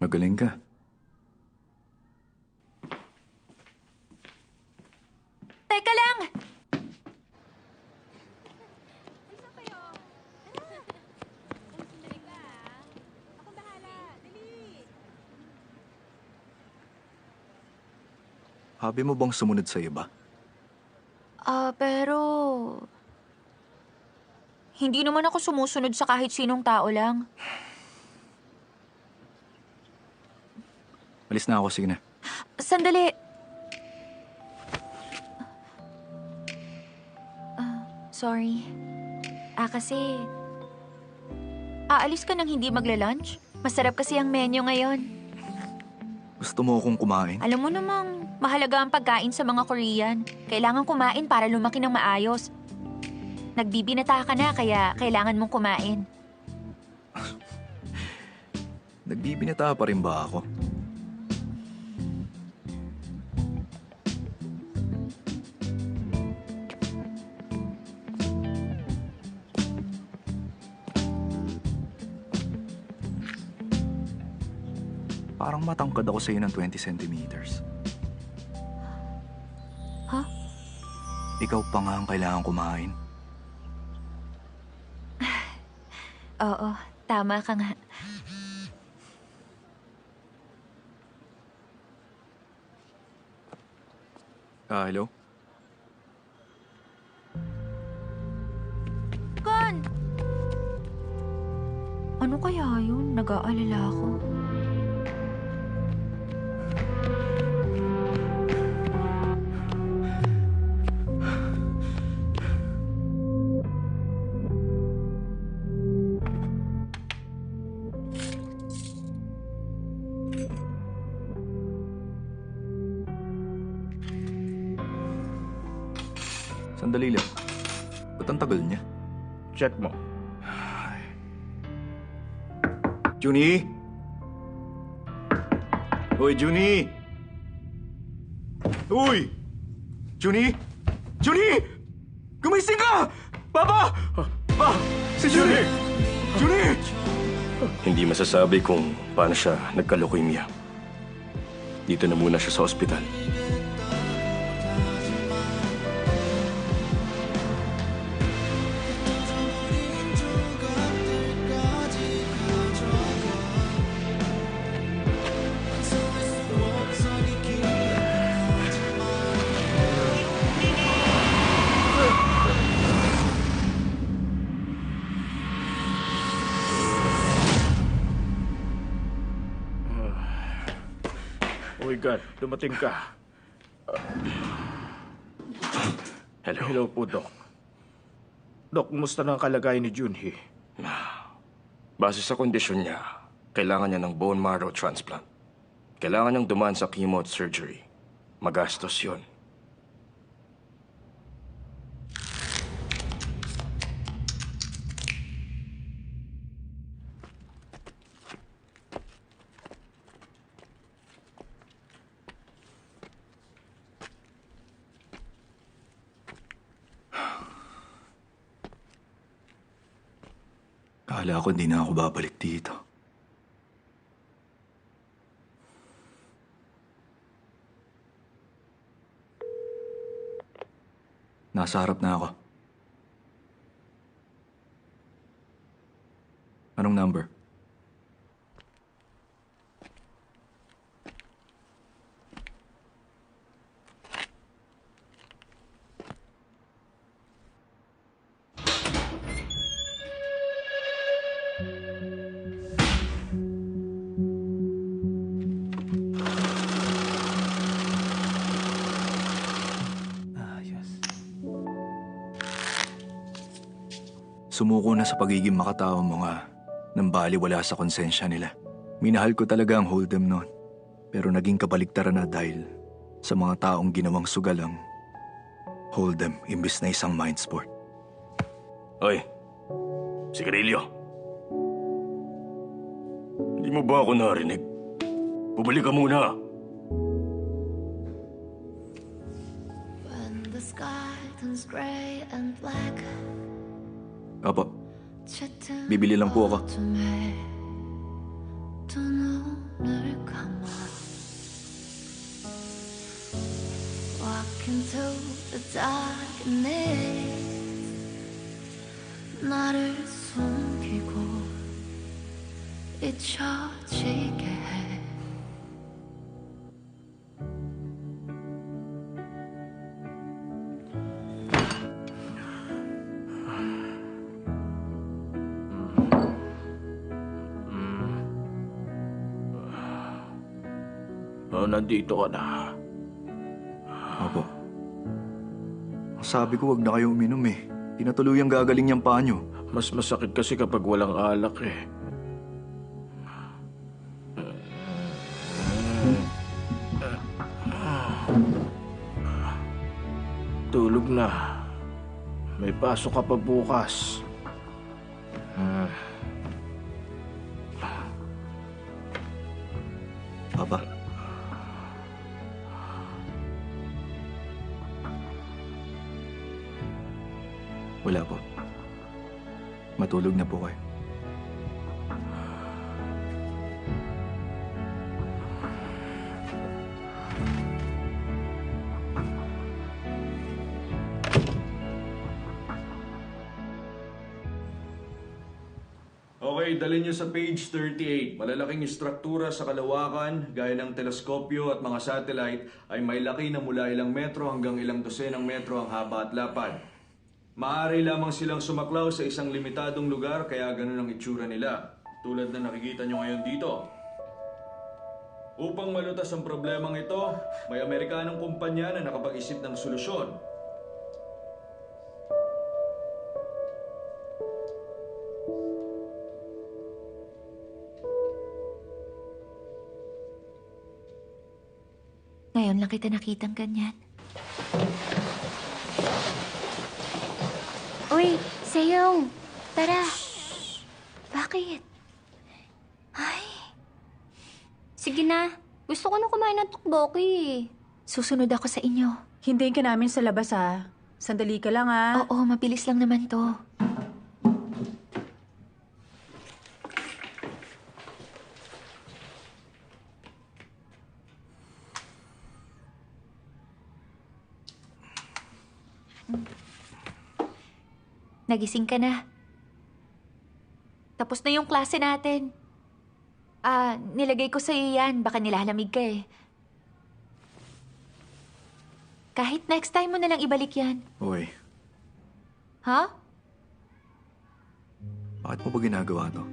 Magaling ka. Teka lang! Habi mo bang sumunod sa iba? Pero... Hindi naman ako sumusunod sa kahit sinong tao lang. Alis na ako, sige na. Sandali. Sorry. Kasi... Aalis ka nang hindi magla-lunch? Masarap kasi ang menu ngayon. Gusto mo akong kumain? Alam mo namang mahalaga ang pagkain sa mga Korean. Kailangan kumain para lumaki ng maayos. Nagbibinata ka na kaya kailangan mong kumain. Nagbibinata pa rin ba ako? Parang matangkad ako sa'yo ng 20 centimeters. Ha? Ikaw pa nga ang kailangan kumain. Oo, tama ka nga. Hello? Kon! Ano kaya yun? Nag-aalala ako. Sandali lang. Ba't ang tagal niya? Check mo. Junie! Hoy, Junie! Uy! Junie! Junie! Gumising ka! Papa! Pa! Si Junie! Junie! Hindi masasabi kung paano siya nagka-leukemia. Dito na muna siya sa ospital. Oh my God, dumating ka. Hello. Hello po, Doc. Doc, kumusta na ang kalagayan ni Junhee? Base sa kondisyon niya, kailangan niya ng bone marrow transplant. Kailangan niyang dumaan sa chemo at surgery. Magastos yun. Kala ko hindi na ako babalik dito. Nasa harap na ako. Anong number? Sumuko na sa pagiging makatao mo nga nang baliwala sa konsensya nila. Minahal ko talaga ang Hold'em noon. Pero naging kabaligtaran na dahil sa mga taong ginawang sugalang Hold'em imbis na isang mind sport. Hoy, sigarilyo. Hindi mo ba ako narinig? Bumalik ka muna. When the sky turns gray and black, Apo, bibili lang po ako. 또 눈을 감아 Walk into the darkness 나를 숨기고 잊혀지게 해 Nandito ka na. Opo. Sabi ko wag na kayo uminom eh. Tinatuluyang gagaling niyang paa niyo. Mas masakit kasi kapag walang alak eh. Tulog na. May pasok ka pa bukas. Papa. Wala po. Matulog na po kayo. Okay, dalhin nyo sa page 38. Malalaking istruktura sa kalawakan, gaya ng teleskopyo at mga satellite, ay may laki na mula ilang metro hanggang ilang dosenang metro ang haba at lapad. Maaari lamang silang sumaklaw sa isang limitadong lugar, kaya ganun ang itsura nila. Tulad na nakikita nyo ngayon dito. Upang malutas ang problemang ito, may Amerikanong kumpanya na nakapag-isip ng solusyon. Ngayon lang kita nakitang ganyan. Uy, Seyong! Tara! Bakit? Ay! Sige na. Gusto ko na kumain ng tteokbokki. Susunod ako sa inyo. Hintayin ka namin sa labas, ha? Sandali ka lang, ha? Oo, mabilis lang naman to. Nagising ka na. Tapos na yung klase natin. Nilagay ko sa'yo yan. Baka nilalamig ka eh. Kahit next time mo na lang ibalik yan. Hoy, Ha? bakit mo ba ginagawa to?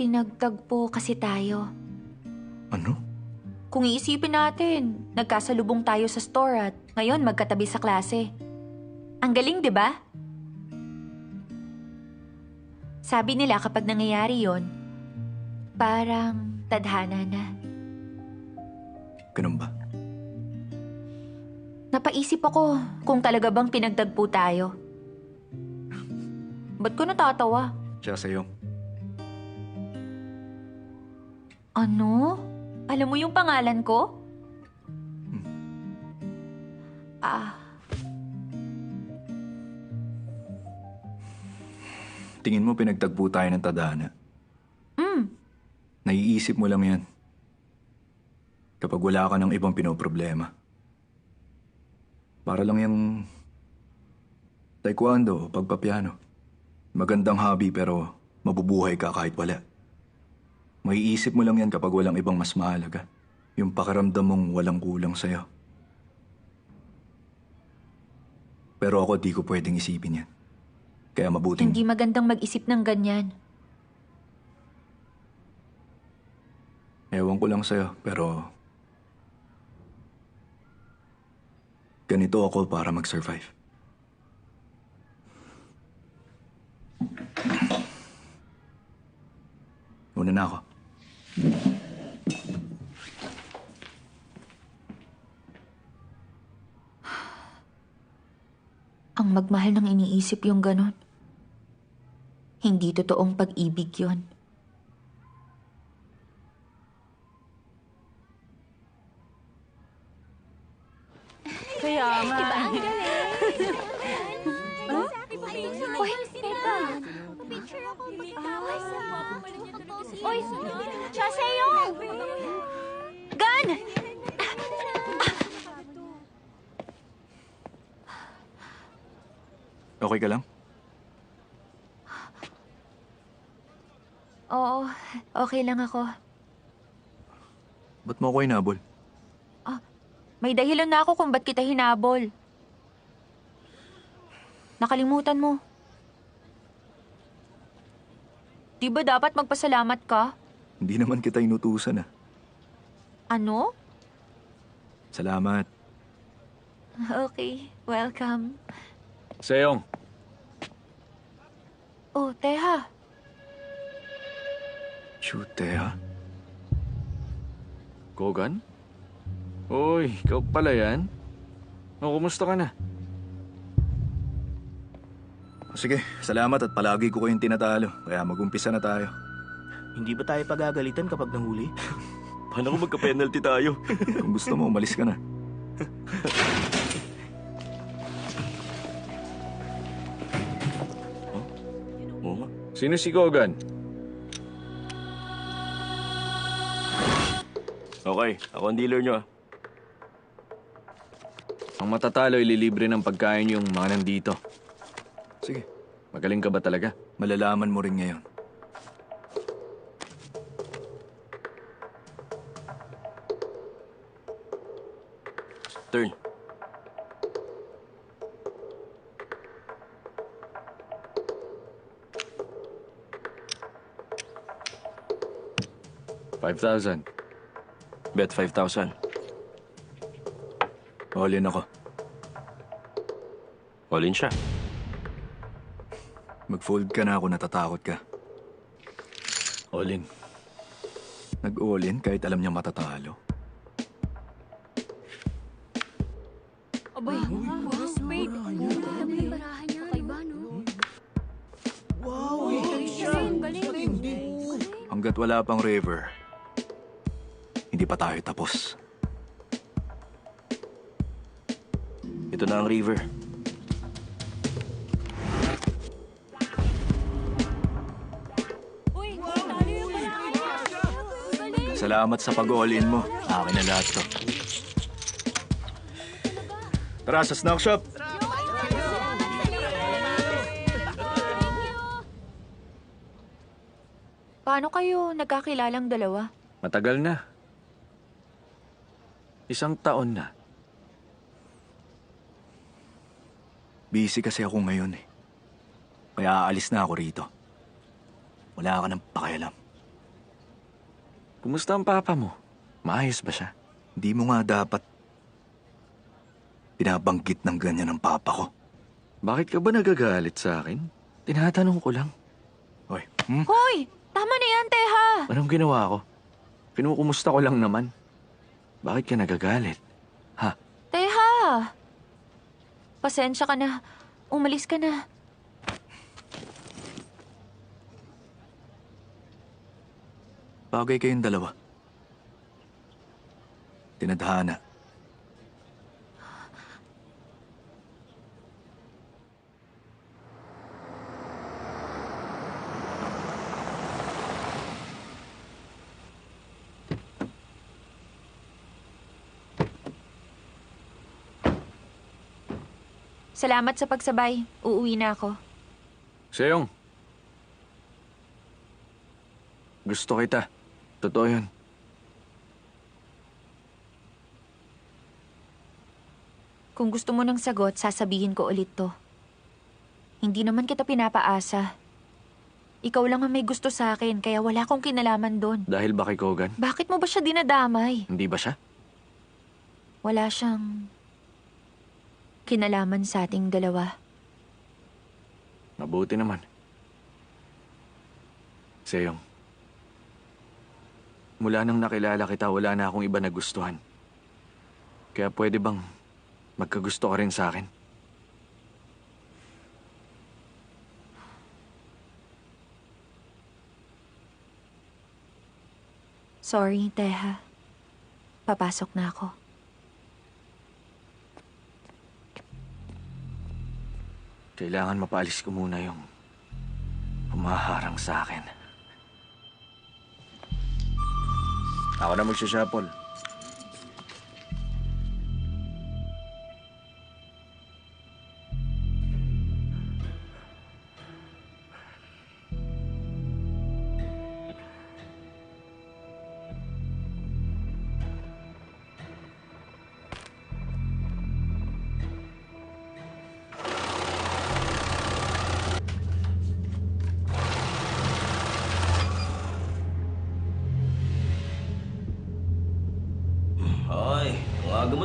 Pinagtagpo kasi tayo. Ano? Kung iisipin natin, nagkasalubong tayo sa store at ngayon magkatabi sa klase. Ang galing, di ba? Sabi nila kapag nangyayari yon, parang tadhana na. Ganun ba? Napaisip ako kung talaga bang pinagtagpo tayo. Ba't ko natatawa? Siya sa'yo. Ano? Alam mo yung pangalan ko? Tingin mo pinagtagpo tayo ng tadhana? Naiisip mo lang yan. Kapag wala ka ng ibang pinoproblema. Para lang yung taekwondo o pagpapiano. Magandang hobby pero mabubuhay ka kahit wala. Maiisip mo lang yan kapag walang ibang mas mahalaga. Yung pakiramdam mong walang kulang sa'yo. Pero ako di ko pwedeng isipin yan. Kaya mabuting... Hindi magandang mag-isip ng ganyan. Ewan ko lang sa'yo, pero... ganito ako para mag-survive. Una na ako. Ang magmahal ng iniisip yung ganon. Hindi totoong pag-ibig yon. Kaya nga. Diba? Ang galing! Okay ka lang? Oo, okay lang ako. Ba't mo ako inabol? May dahilan na ako kung ba't kita hinabol. Nakalimutan mo. Di ba dapat magpasalamat ka? Hindi naman kita inutusan ah. Ano? Salamat. Okay, welcome. Seyong, Oh, Teha. Chute ha? Kogan? Uy, ikaw pala yan? Kumusta ka na? Sige, salamat at palagi ko kayong tinatalo. Kaya mag-umpisa na tayo. Hindi ba tayo pagagalitan kapag nahuli? Paano kung magka-penalty tayo? Kung gusto mo, umalis ka na. Oo nga. Sino si Kogan? Okay, ako ang dealer nyo ah. Ang matatalo ililibre ng pagkain yung mga nandito. Sige, Magaling ka ba talaga? malalaman mo rin ngayon. Turn. $5,000. Bet 5,000. All in ako. All in siya. Mag-fold ka na ako natatakot ka. All in. Nag-all in kahit alam niya matatalo. Abay, wow, spade. Alam yung barahan niya. Kakaiba, no? Wow, galing. Hanggat wala pang river, hindi pa tayo tapos. Ito na ang river. Uy, talo yung barahan niya. Galing. Salamat sa pag-all in mo. Akin na lahat to. Tara sa snack shop! Paano kayo nagkakilalang dalawa? Matagal na. 1 taon na. Busy kasi ako ngayon eh. Kaya aalis na ako rito. Wala ka ng pakialam. Kumusta ang papa mo? Maayos ba siya? Hindi mo nga dapat binabanggit ng ganyan ng papa ko. Bakit ka ba nagagalit sa akin? Tinatanong ko lang. Hoy, Hoy! Tama na yan, Teha! Anong ginawa ko? Kinukumusta ko lang naman. Bakit ka nagagalit? Ha? Teha! Pasensya ka na. Umalis ka na. Bagay kayong dalawa. Tinadhana. Salamat sa pagsabay. Uuwi na ako. Seyong. Gusto kita. Totoo yun. Kung gusto mo ng sagot, sasabihin ko ulit to. Hindi naman kita pinapaasa. Ikaw lang ang may gusto sa akin, kaya wala akong kinalaman doon. Dahil ba kay Kogan? Bakit mo ba siya dinadamay? Hindi ba siya? Wala siyang kinalaman sa ating dalawa. Mabuti naman. Seyong. Mula nang nakilala kita, wala na akong iba na gustuhan. Kaya pwede bang magkagusto ka rin sa akin? Sorry, Teha. Papasok na ako. Kailangan mapaalis ko muna yung humaharang sa akin. Ako na magsashuffle.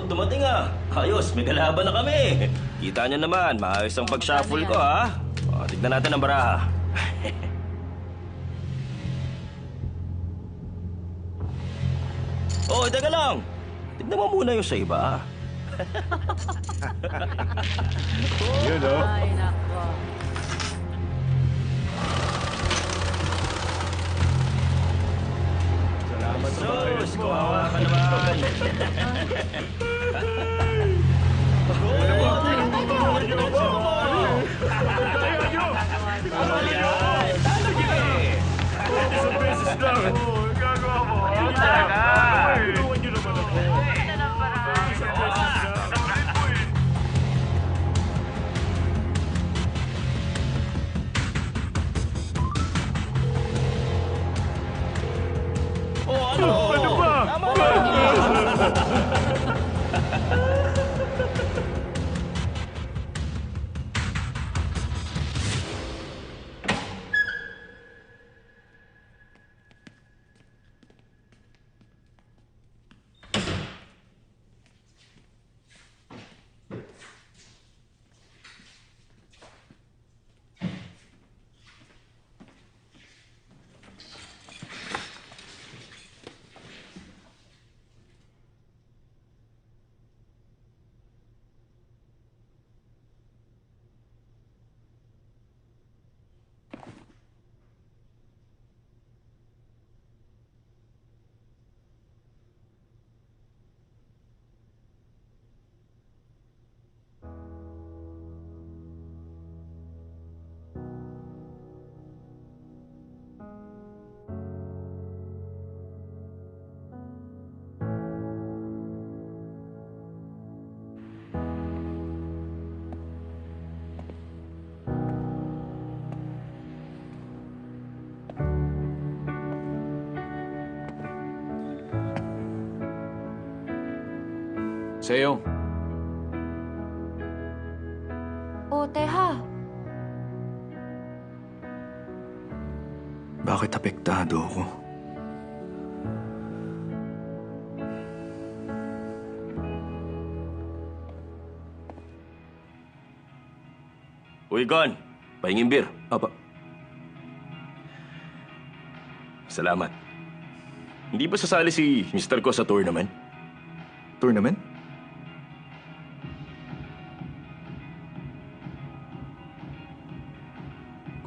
dumating ah. Ayos, may kalaban na kami. Kita niyo naman, maayos ang pag-shuffle ko ha. Tignan natin ang baraha. Oh, teka lang. Tignan mo muna yung sa iba. Yun, oh. Ay, nako. Salamat sa Sus, kawawa ka naman. Seyong, O, Teha. Bakit apektado ako? Uy, Gon. Pahingin beer. Apa, Salamat. Hindi ba sasali si Mr. Ko sa tournament? tournament?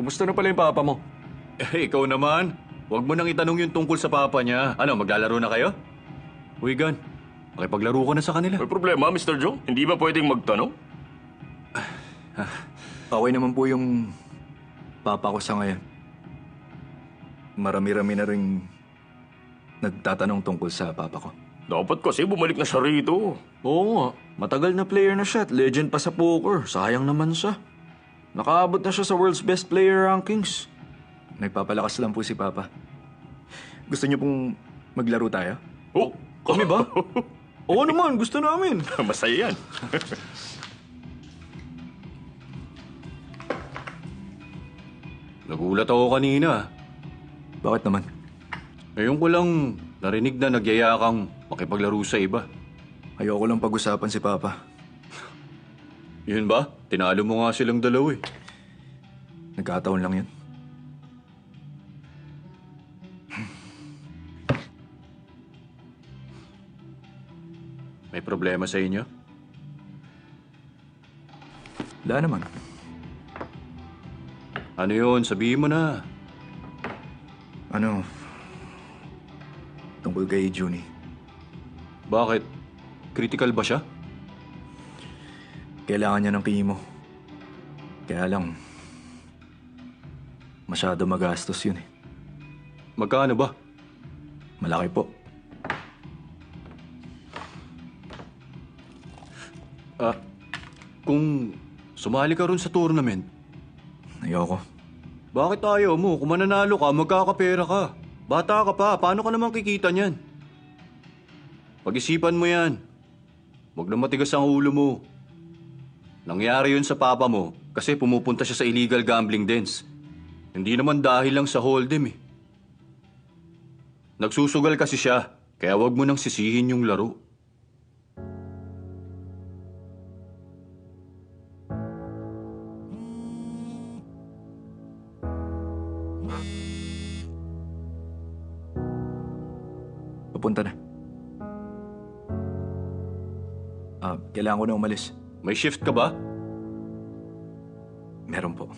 kumusta na pala yung papa mo? Ikaw naman. Huwag mo nang itanong yung tungkol sa papa niya. Ano, maglalaro na kayo? Uy, Gan. Makipaglaro ka na sa kanila. May problema, Mr. Joe? Hindi ba pwedeng magtanong? Okay naman po yung papa ko sa ngayon. Marami-rami na rin nagtatanong tungkol sa papa ko. Dapat kasi bumalik na siya rito. Oo nga. Matagal na player na siya at legend pa sa poker. Sayang naman siya. Nakaabot na siya sa world's best player rankings. Nagpapalakas lang po si papa. Gusto niyo pong maglaro tayo? Oh, Kami ba? Oo naman, gusto namin. masaya yan. Nagulat ako kanina. Bakit naman? Ngayon ko lang narinig na nagyaya kang makipaglaro sa iba. Ayoko lang pag-usapan si papa. Yun ba? Tinalo mo nga silang dalawa eh. Nagkataon lang yun. May problema sa inyo? Wala naman. Ano yun? Sabihin mo na. Ano? Tungkol kay Junie. Bakit? Critical ba siya? Kailangan niya ng chemo. Kaya lang, masyado magastos yun eh. Magkano ba? Malaki po. Kung sumali ka ron sa tournament, Ayoko. bakit ayaw mo? Kung mananalo ka, magkakapera ka. Bata ka pa, paano ka naman kikita niyan? Pag-isipan mo yan. Huwag na matigas ang ulo mo. Nangyari yun sa papa mo kasi pumupunta siya sa illegal gambling dens. Hindi naman dahil lang sa hold'em eh. Nagsusugal kasi siya, kaya huwag mo nang sisihin yung laro. papunta na. Kailangan ko na umalis. May shift ka ba? Meron po.